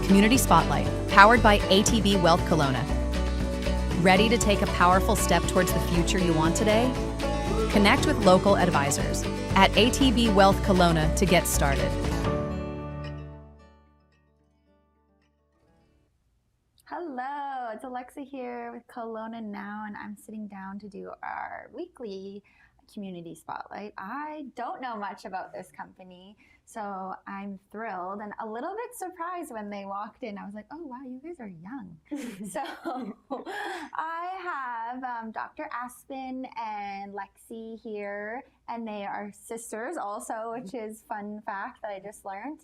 Community Spotlight, powered by ATB Wealth Kelowna. Ready to take a powerful step towards the future you want today? Connect with local advisors at ATB Wealth Kelowna to get started. Hello, it's Lexi here with Kelowna Now, and I'm sitting down to do our weekly community spotlight. I don't know much about this company, so I'm thrilled and a little bit surprised when they walked in. I was like, oh wow, you guys are young. So I have Dr. Aspen and Lexi here, and they are sisters also, which is fun fact that I just learned.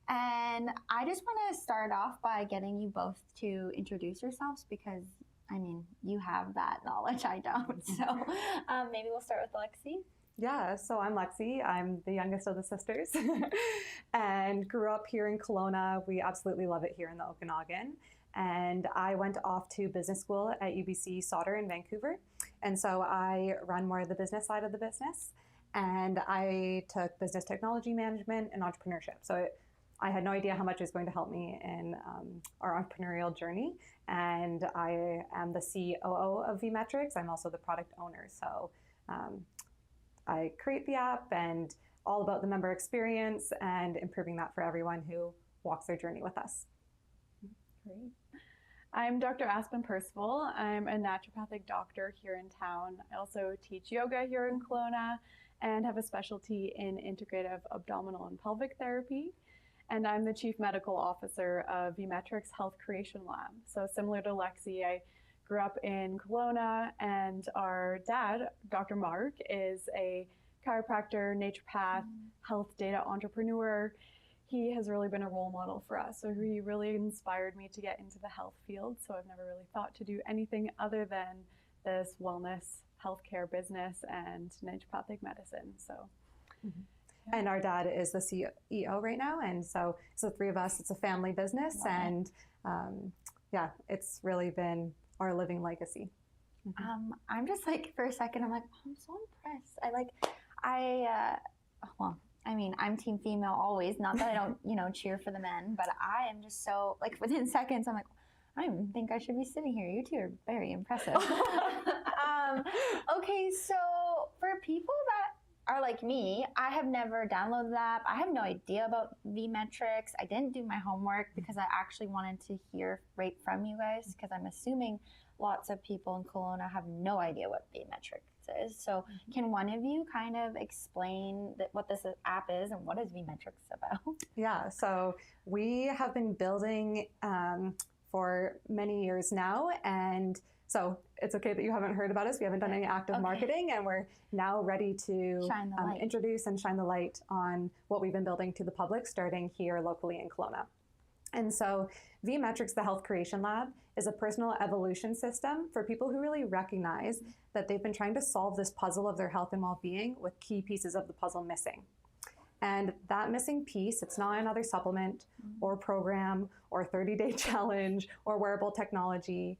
And I just want to start off by getting you both to introduce yourselves, because I mean, you have that knowledge, I don't. So maybe we'll start with Lexi. Yeah, so I'm Lexi. I'm the youngest of the sisters and grew up here in Kelowna. We absolutely love it here in the Okanagan. And I went off to business school at UBC Sauder in Vancouver. And so I run more of the business side of the business. And I took business technology management and entrepreneurship. So I had no idea how much it was going to help me in our entrepreneurial journey. And I am the COO of VMetrics. I'm also the product owner. So I create the app and all about the member experience and improving that for everyone who walks their journey with us. Great. I'm Dr. Aspen Percival. I'm a naturopathic doctor here in town. I also teach yoga here in Kelowna and have a specialty in integrative abdominal and pelvic therapy. And I'm the Chief Medical Officer of VMetrics Health Creation Lab. So similar to Lexi, I grew up in Kelowna, and our dad, Dr. Mark, is a chiropractor, naturopath, health data entrepreneur. He has really been a role model for us. So he really inspired me to get into the health field. So I've never really thought to do anything other than this wellness, healthcare business and naturopathic medicine. So. Mm-hmm. And our dad is the CEO right now. And so it's the three of us. It's a family business. Wow. And yeah, it's really been our living legacy. Mm-hmm. I'm just like, for a second, I'm like, oh, I'm so impressed. Well, I mean, I'm team female always. Not that I don't, cheer for the men, but I am just so, like, within seconds, I'm like, I don't even think I should be sitting here. You two are very impressive. Okay, so for people that are like me, I have never downloaded the app. I have no idea about VMetrics. I didn't do my homework because I actually wanted to hear right from you guys, because I'm assuming lots of people in Kelowna have no idea what VMetrics is. So can one of you kind of explain what this app is and what is VMetrics about? Yeah, so we have been building for many years now, and so it's okay that you haven't heard about us. We haven't done any active marketing, and we're now ready to introduce and shine the light on what we've been building to the public, starting here locally in Kelowna. And so VMetrics, the Health Creation Lab, is a personal evolution system for people who really recognize that they've been trying to solve this puzzle of their health and well-being with key pieces of the puzzle missing. And that missing piece, it's not another supplement or program or 30-day challenge or wearable technology.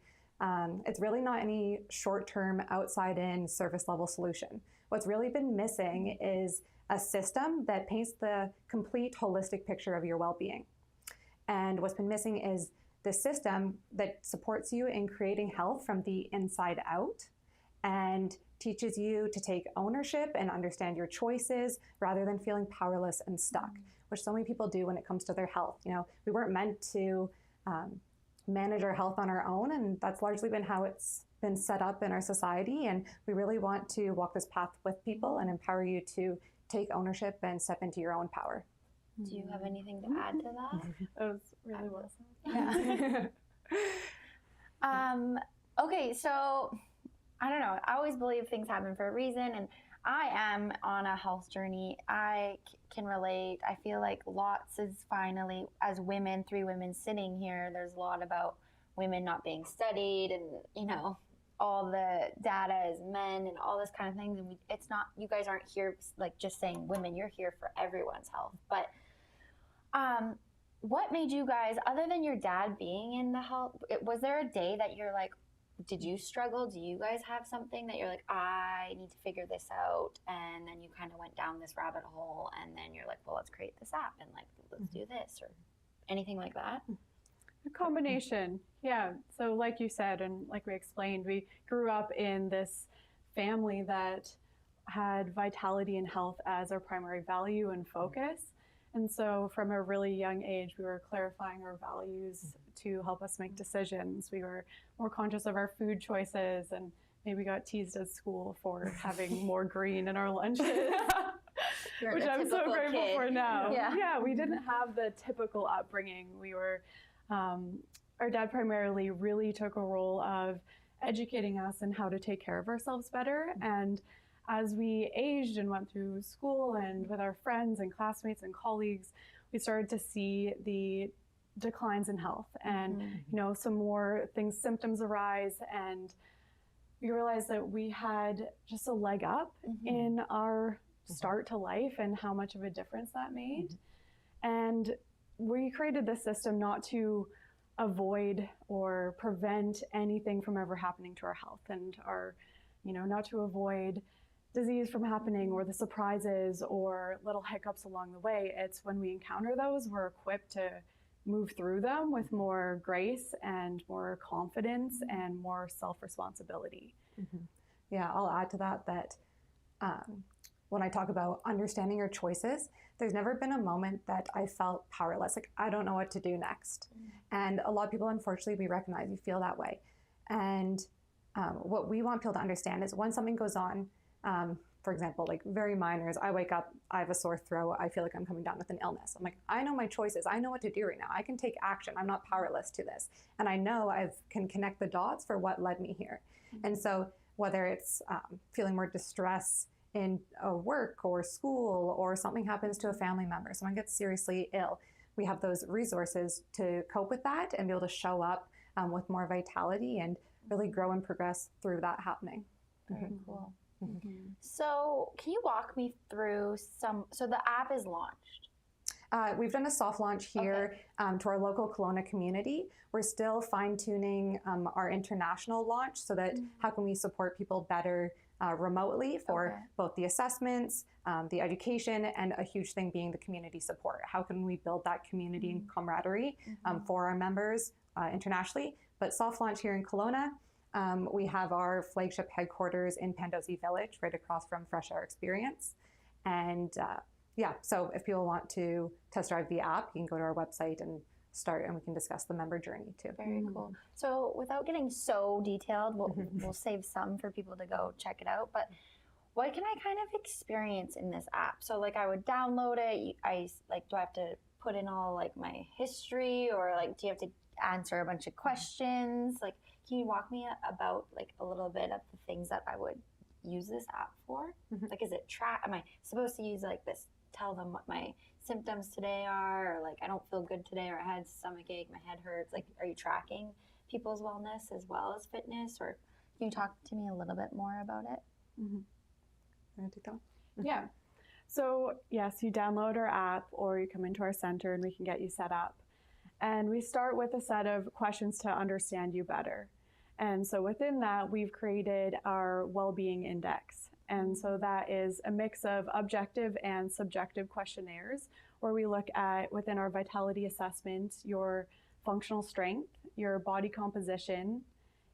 It's really not any short-term, outside-in, surface-level solution. What's really been missing is a system that paints the complete holistic picture of your well-being. And what's been missing is the system that supports you in creating health from the inside out and teaches you to take ownership and understand your choices rather than feeling powerless and stuck, which so many people do when it comes to their health. We weren't meant to manage our health on our own, and that's largely been how it's been set up in our society. And we really want to walk this path with people and empower you to take ownership and step into your own power. Do you have anything to add to that? That was really well said. Yeah. Okay, so I don't know. I always believe things happen for a reason, and I am on a health journey. I can relate. I feel like lots is finally, as women, 3 women sitting here, there's a lot about women not being studied, and all the data is men and all this kind of things. And it's not, you guys aren't here like just saying women, you're here for everyone's health. But what made you guys, other than your dad being in the health, was there a day that you're like, did you struggle? Do you guys have something that you're like, I need to figure this out? And then you kind of went down this rabbit hole, and then you're like, well, let's create this app and like, let's do this, or anything like that? A combination, yeah. So like you said, and like we explained, we grew up in this family that had vitality and health as our primary value and focus. And so from a really young age, we were clarifying our values to help us make decisions. We were more conscious of our food choices, and maybe got teased at school for having more green in our lunches. Which I'm so grateful for now. Yeah, we didn't have the typical upbringing. We were, our dad primarily really took a role of educating us in how to take care of ourselves better. And as we aged and went through school and with our friends and classmates and colleagues, we started to see the declines in health and, you know, some more things, symptoms arise, and we realized that we had just a leg up in our start to life and how much of a difference that made. And we created this system not to avoid or prevent anything from ever happening to our health and our, you know, not to avoid disease from happening or the surprises or little hiccups along the way. It's when we encounter those, we're equipped to move through them with more grace and more confidence and more self-responsibility. Yeah, I'll add to that when I talk about understanding your choices, there's never been a moment that I felt powerless, like I don't know what to do next. And a lot of people, unfortunately, we recognize you feel that way. And what we want people to understand is when something goes on, for example, like very minor, is I wake up, I have a sore throat, I feel like I'm coming down with an illness. I'm like, I know my choices, I know what to do right now. I can take action, I'm not powerless to this. And I know I can connect the dots for what led me here. And so whether it's feeling more distress in work or school, or something happens to a family member, someone gets seriously ill, we have those resources to cope with that and be able to show up with more vitality and really grow and progress through that happening. Very cool. So can you walk me through so the app is launched? We've done a soft launch here to our local Kelowna community. We're still fine-tuning our international launch so that how can we support people better remotely for both the assessments, the education, and a huge thing being the community support. How can we build that community and camaraderie for our members internationally? But soft launch here in Kelowna. We have our flagship headquarters in Pandosy Village, right across from Fresh Air Experience. And yeah, so if people want to test drive the app, you can go to our website and start, and we can discuss the member journey too. Very cool. So without getting so detailed, we'll save some for people to go check it out. But what can I kind of experience in this app? So like I would download it. Do I have to put in all like my history, or like do you have to answer a bunch of questions? Like, can you walk me about like a little bit of the things that I would use this app for? Like, is it am I supposed to use like this, tell them what my symptoms today are, or like I don't feel good today, or I had stomach ache, my head hurts? Like, are you tracking people's wellness as well as fitness? Or can you talk to me a little bit more about it? Want to take that one? Yeah. So yes, you download our app or you come into our center and we can get you set up. And we start with a set of questions to understand you better. And so within that, we've created our well-being index. And so that is a mix of objective and subjective questionnaires where we look at, within our vitality assessment, your functional strength, your body composition,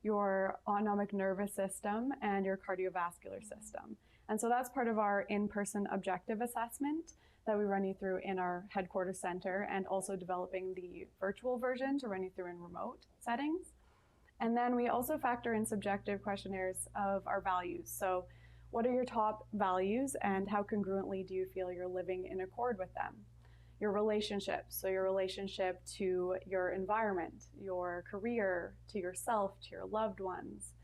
your autonomic nervous system, and your cardiovascular system. And so that's part of our in-person objective assessment that we run you through in our headquarters center, and also developing the virtual version to run you through in remote settings. And then we also factor in subjective questionnaires of our values. So what are your top values and how congruently do you feel you're living in accord with them? Your relationships, so your relationship to your environment, your career, to yourself, to your loved ones,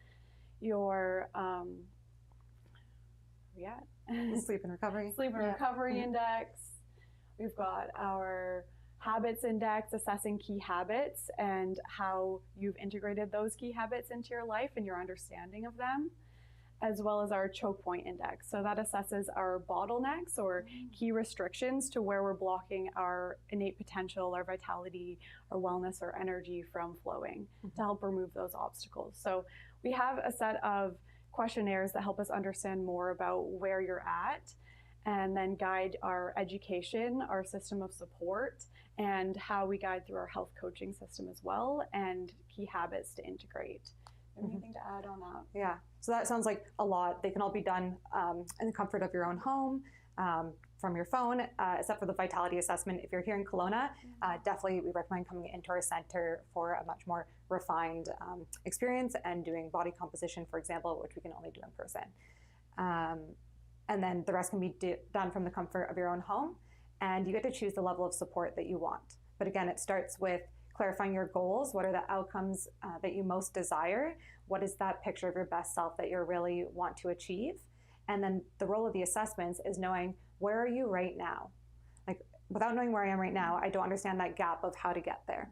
your Sleep and recovery. Sleep and recovery index. We've got our habits index, assessing key habits and how you've integrated those key habits into your life and your understanding of them, as well as our choke point index. So that assesses our bottlenecks or key restrictions to where we're blocking our innate potential, our vitality, our wellness, or energy from flowing to help remove those obstacles. So we have a set of questionnaires that help us understand more about where you're at and then guide our education, our system of support, and how we guide through our health coaching system as well, and key habits to integrate. Anything to add on that? Yeah, so that sounds like a lot. They can all be done in the comfort of your own home, from your phone, except for the vitality assessment. If you're here in Kelowna, definitely we recommend coming into our center for a much more refined experience and doing body composition, for example, which we can only do in person. And then the rest can be done from the comfort of your own home, and you get to choose the level of support that you want. But again, it starts with clarifying your goals. What are the outcomes that you most desire? What is that picture of your best self that you really want to achieve? And then the role of the assessments is knowing, where are you right now? Like, without knowing where I am right now, I don't understand that gap of how to get there.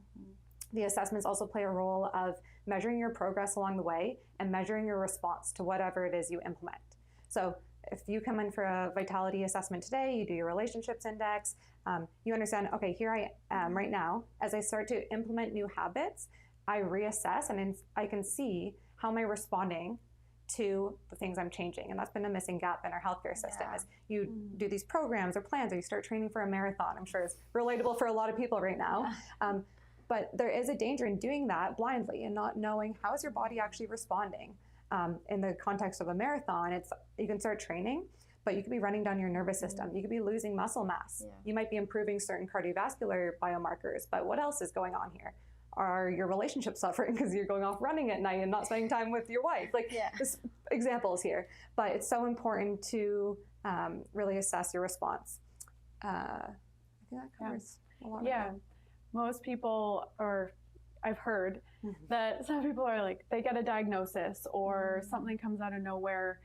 The assessments also play a role of measuring your progress along the way and measuring your response to whatever it is you implement. So if you come in for a vitality assessment today, you do your relationships index, you understand, okay, here I am right now. As I start to implement new habits, I reassess and I can see how am I responding to the things I'm changing. And that's been a missing gap in our healthcare system is you do these programs or plans, or you start training for a marathon. I'm sure it's relatable for a lot of people right now. But there is a danger in doing that blindly and not knowing how is your body actually responding. In the context of a marathon, you can start training, but you could be running down your nervous system. You could be losing muscle mass. You might be improving certain cardiovascular biomarkers, but what else is going on here? Are your relationships suffering because you're going off running at night and not spending time with your wife? Like, just examples here. But it's so important to really assess your response. I think that covers a lot of that. Most people I've heard that some people are like, they get a diagnosis or something comes out of nowhere.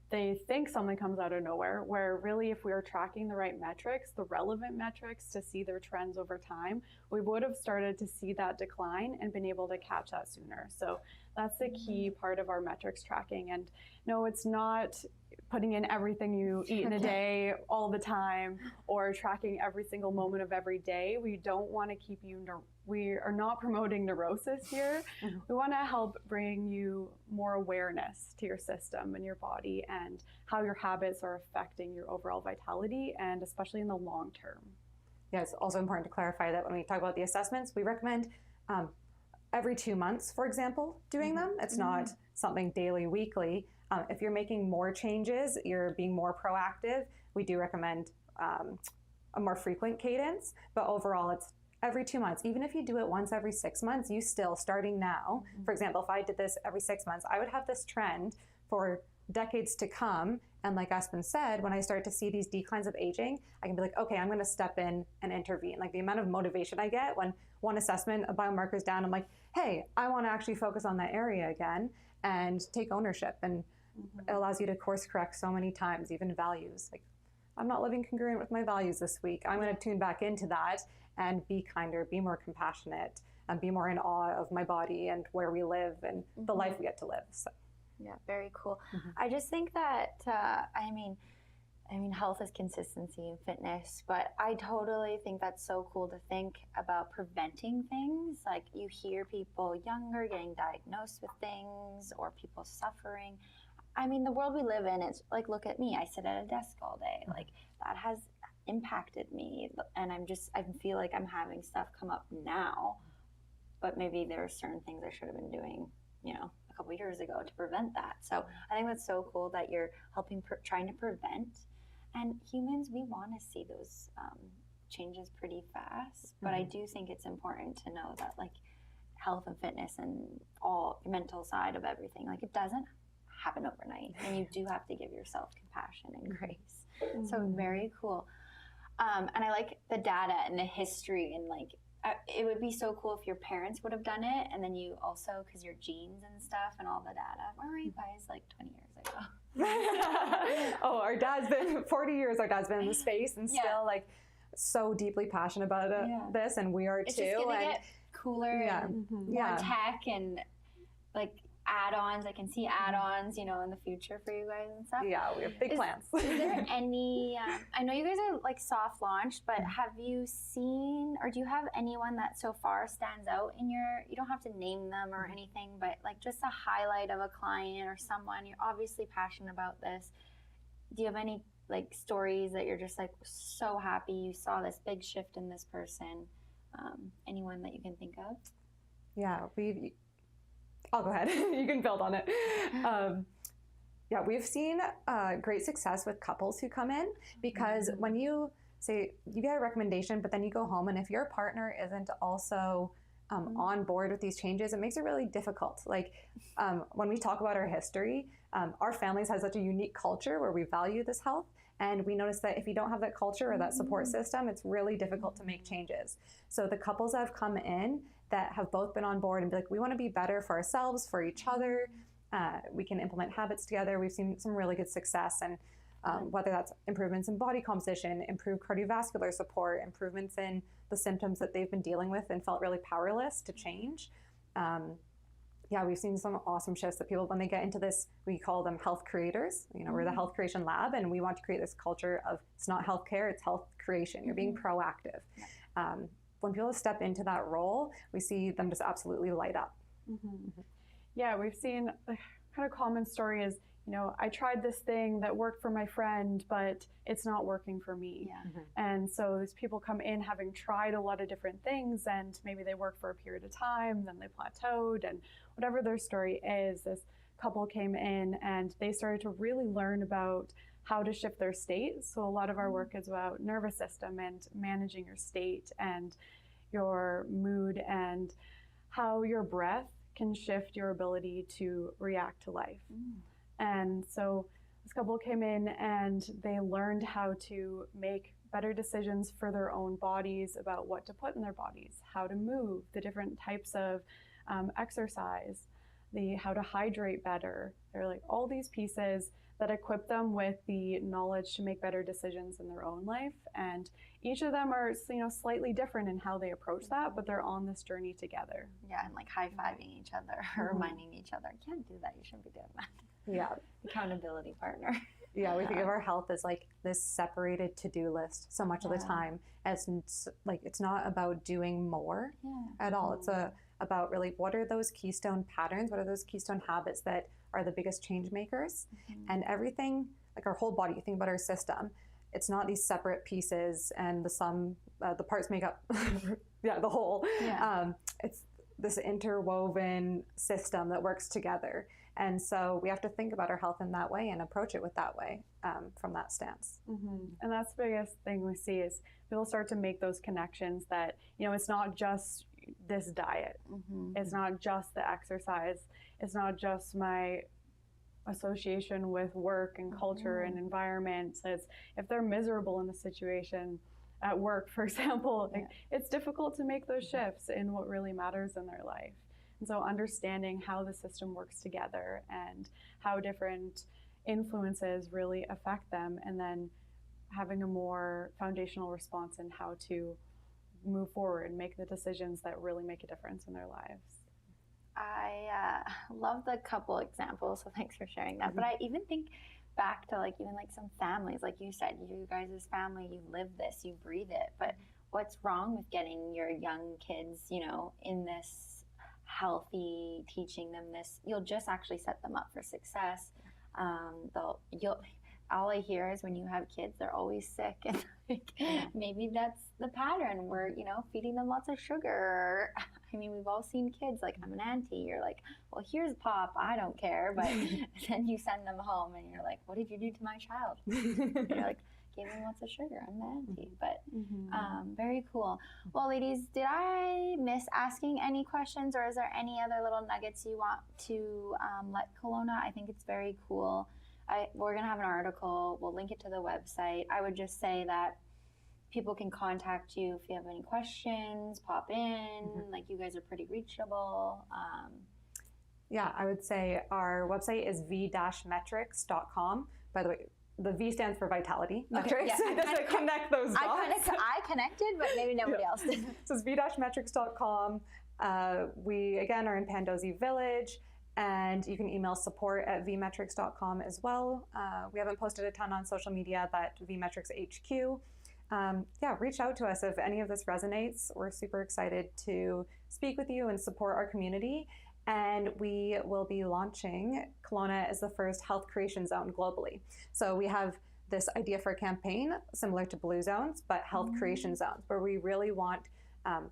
They think something comes out of nowhere, where really if we were tracking the right metrics, the relevant metrics to see their trends over time, we would have started to see that decline and been able to catch that sooner. So that's the key part of our metrics tracking. And no, it's not putting in everything you eat in a day all the time or tracking every single moment of every day. We don't want to keep you, we are not promoting neurosis here. We want to help bring you more awareness to your system and your body and how your habits are affecting your overall vitality, and especially in the long term. Yeah, it's also important to clarify that when we talk about the assessments, we recommend every 2 months, for example, doing them. It's not something daily, weekly. If you're making more changes, you're being more proactive, we do recommend a more frequent cadence, but overall it's every 2 months. Even if you do it once every 6 months, you still, starting now, for example, if I did this every 6 months, I would have this trend for decades to come. And like Aspen said, when I start to see these declines of aging, I can be like, okay, I'm going to step in and intervene. Like the amount of motivation I get when one assessment, a biomarker is down, I'm like, hey, I want to actually focus on that area again and take ownership. And it allows you to course correct so many times, even values. Like, I'm not living congruent with my values this week. I'm going to tune back into that and be kinder, be more compassionate, and be more in awe of my body and where we live and the life we get to live. So. Yeah, very cool. I just think that, I mean, health is consistency and fitness, but I totally think that's so cool to think about preventing things. Like, you hear people younger getting diagnosed with things or people suffering. I mean, the world we live in, it's like, look at me. I sit at a desk all day. Like, that has impacted me. And I feel like I'm having stuff come up now, but maybe there are certain things I should have been doing, a couple years ago to prevent that. So I think that's so cool that you're helping, trying to prevent. And humans, we want to see those changes pretty fast. But I do think it's important to know that, like, health and fitness and all the mental side of everything, like, it doesn't happen overnight, and you do have to give yourself compassion and grace. So very cool. And I like the data and the history, and like, it would be so cool if your parents would have done it, and then you also, because your genes and stuff and all the data. Where were you guys like 20 years ago? Oh, our dad's been 40 years. Our dad's been in the space and still like so deeply passionate about this, and we are it's too. It's just gonna and get cooler and more tech and like add-ons. I can see add-ons, in the future for you guys and stuff. Yeah, we have big plans. Is there any, I know you guys are like soft launched, but have you seen, or do you have anyone that so far stands out in you don't have to name them or anything, but like just a highlight of a client or someone, you're obviously passionate about this. Do you have any like stories that you're just like so happy you saw this big shift in this person? Anyone that you can think of? Yeah, I'll go ahead. You can build on it. Yeah, we've seen great success with couples who come in, because when you say you get a recommendation, but then you go home, and if your partner isn't also on board with these changes, it makes it really difficult. Like when we talk about our history, our families have such a unique culture where we value this health. And we notice that if you don't have that culture or that support system, it's really difficult to make changes. So the couples that have come in that have both been on board and be like, we want to be better for ourselves, for each other, we can implement habits together. We've seen some really good success, and whether that's improvements in body composition, improved cardiovascular support, improvements in the symptoms that they've been dealing with and felt really powerless to change. Yeah, we've seen some awesome shifts that people, when they get into this, we call them health creators. You know, we're the health creation lab, and we want to create this culture of, it's not healthcare, it's health creation. You're being proactive. When people step into that role, we see them just absolutely light up. Yeah, we've seen a kind of common story is, you know, I tried this thing that worked for my friend, but it's not working for me. And so these people come in having tried a lot of different things, and maybe they work for a period of time, then they plateaued, and whatever their story is, this couple came in and they started to really learn about how to shift their state. So a lot of our work is about nervous system and managing your state and your mood, and how your breath can shift your ability to react to life. And so this couple came in and they learned how to make better decisions for their own bodies about what to put in their bodies, how to move, the different types of exercise, how to hydrate better. They're like all these pieces that equip them with the knowledge to make better decisions in their own life. And each of them are, you know, slightly different in how they approach that, but they're on this journey together. Yeah, and like high-fiving each other, reminding each other, you can't do that, you shouldn't be doing that. Yeah. Accountability partner. Yeah, we think of our health as like this separated to-do list so much of the time. As like, it's not about doing more at all. It's about really, what are those keystone patterns? What are those keystone habits that are the biggest change makers? And everything, like our whole body, you think about our system, it's not these separate pieces and the parts make up the whole. It's this interwoven system that works together. And so we have to think about our health in that way and approach it with that way, from that stance. And that's the biggest thing we see is people start to make those connections that, you know, it's not just this diet. It's not just the exercise. It's not just my association with work and culture and environment. It's if they're miserable in a situation at work, for example, like, it's difficult to make those shifts in what really matters in their life. And so understanding how the system works together and how different influences really affect them, and then having a more foundational response in how to move forward and make the decisions that really make a difference in their lives. I love the couple examples, so thanks for sharing that. But I even think back to like even like some families, like you said, you guys' family, you live this, you breathe it. But what's wrong with getting your young kids, you know, in this healthy, teaching them this? You'll just actually set them up for success. All I hear is when you have kids, they're always sick, and like, maybe that's the pattern. We're, you know, feeding them lots of sugar. I mean, we've all seen kids, like, I'm an auntie. You're like, well, here's Pop, I don't care. But then you send them home and you're like, what did you do to my child? You're like, gave them lots of sugar. I'm the auntie. But very cool. Well, ladies, did I miss asking any questions, or is there any other little nuggets you want to let Kelowna? I think it's very cool. We're going to have an article. We'll link it to the website. I would just say that people can contact you if you have any questions, pop in. Like, you guys are pretty reachable. Yeah, I would say our website is v-metrics.com. By the way, the V stands for vitality metrics. Okay, yeah. Just to connect those dots. I connected, but maybe nobody else did. So it's v-metrics.com. We, again, are in Pandosy Village. And you can email support@vmetrics.com as well. We haven't posted a ton on social media, but vmetrics HQ. Yeah, reach out to us if any of this resonates. We're super excited to speak with you and support our community. And we will be launching Kelowna as the first health creation zone globally. So we have this idea for a campaign similar to Blue Zones, but health creation zones, where we really want,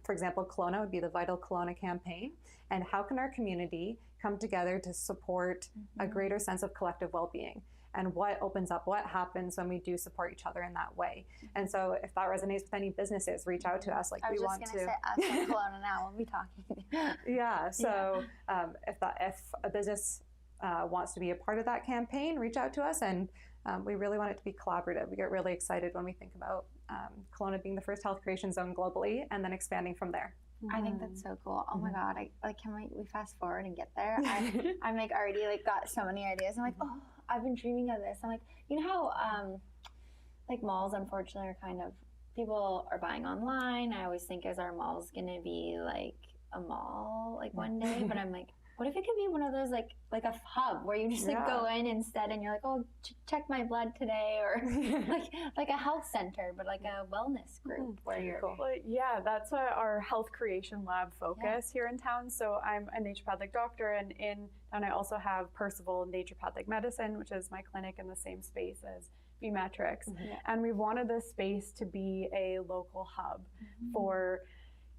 for example, Kelowna would be the Vital Kelowna campaign. And how can our community come together to support a greater sense of collective well-being? And what opens up, what happens when we do support each other in that way. And so if that resonates with any businesses, reach out to us. Like, we want to. I was just going to say, us and Kelowna now, we'll be talking. Yeah, so if a business wants to be a part of that campaign, reach out to us. And we really want it to be collaborative. We get really excited when we think about Kelowna being the first health creation zone globally and then expanding from there. I think that's so cool. Oh my God. Can we fast forward and get there? I'm like already like got so many ideas. I'm like, oh, I've been dreaming of this. I'm like, you know how like malls unfortunately are kind of, people are buying online. I always think, is our malls going to be like a mall like one day? But I'm like, what if it could be one of those like a hub where you just like go in instead and you're like, oh, check my blood today, or like a health center, but like a wellness group where you're. Cool. Well, yeah, that's our health creation lab focus here in town. So I'm a naturopathic doctor, and in town I also have Percival Naturopathic Medicine, which is my clinic in the same space as Metrics. And we wanted this space to be a local hub for,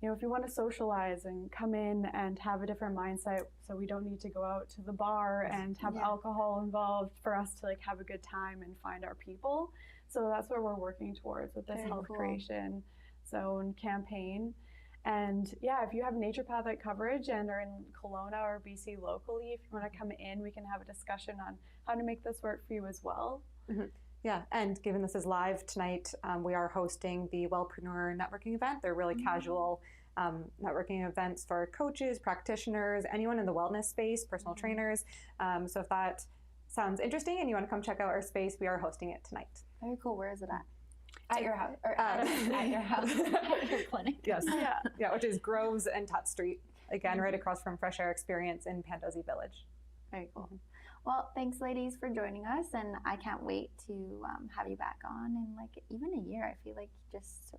you know, if you want to socialize and come in and have a different mindset, so we don't need to go out to the bar and have alcohol involved, for us to like have a good time and find our people. So that's what we're working towards with this health creation zone campaign. And yeah, if you have naturopathic coverage and are in Kelowna or BC locally, if you want to come in, we can have a discussion on how to make this work for you as well. Yeah, and given this is live tonight, we are hosting the Wellpreneur networking event. They're really casual networking events for coaches, practitioners, anyone in the wellness space, personal trainers. So if that sounds interesting and you want to come check out our space, we are hosting it tonight. Very cool. Where is it at? At your house, or at your house, at your clinic. Yes, yeah, which is Groves and Tutt Street. Again, right across from Fresh Air Experience in Pandosy Village. Very cool. Well, thanks, ladies, for joining us, and I can't wait to have you back on in like even a year. I feel like just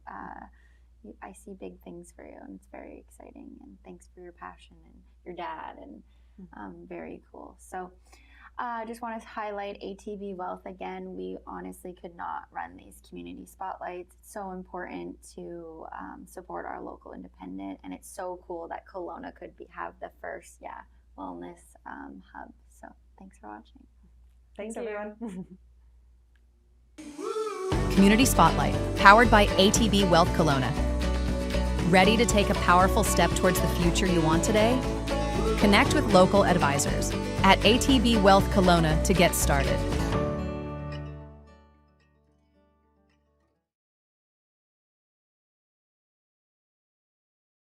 I see big things for you, and it's very exciting. And thanks for your passion and your dad, and very cool. So, just want to highlight ATB Wealth again. We honestly could not run these community spotlights. It's so important to support our local independent, and it's so cool that Kelowna could have the first wellness hub. So thanks for watching. Thanks everyone. Community Spotlight, powered by ATB Wealth Kelowna. Ready to take a powerful step towards the future you want today? Connect with local advisors at ATB Wealth Kelowna to get started.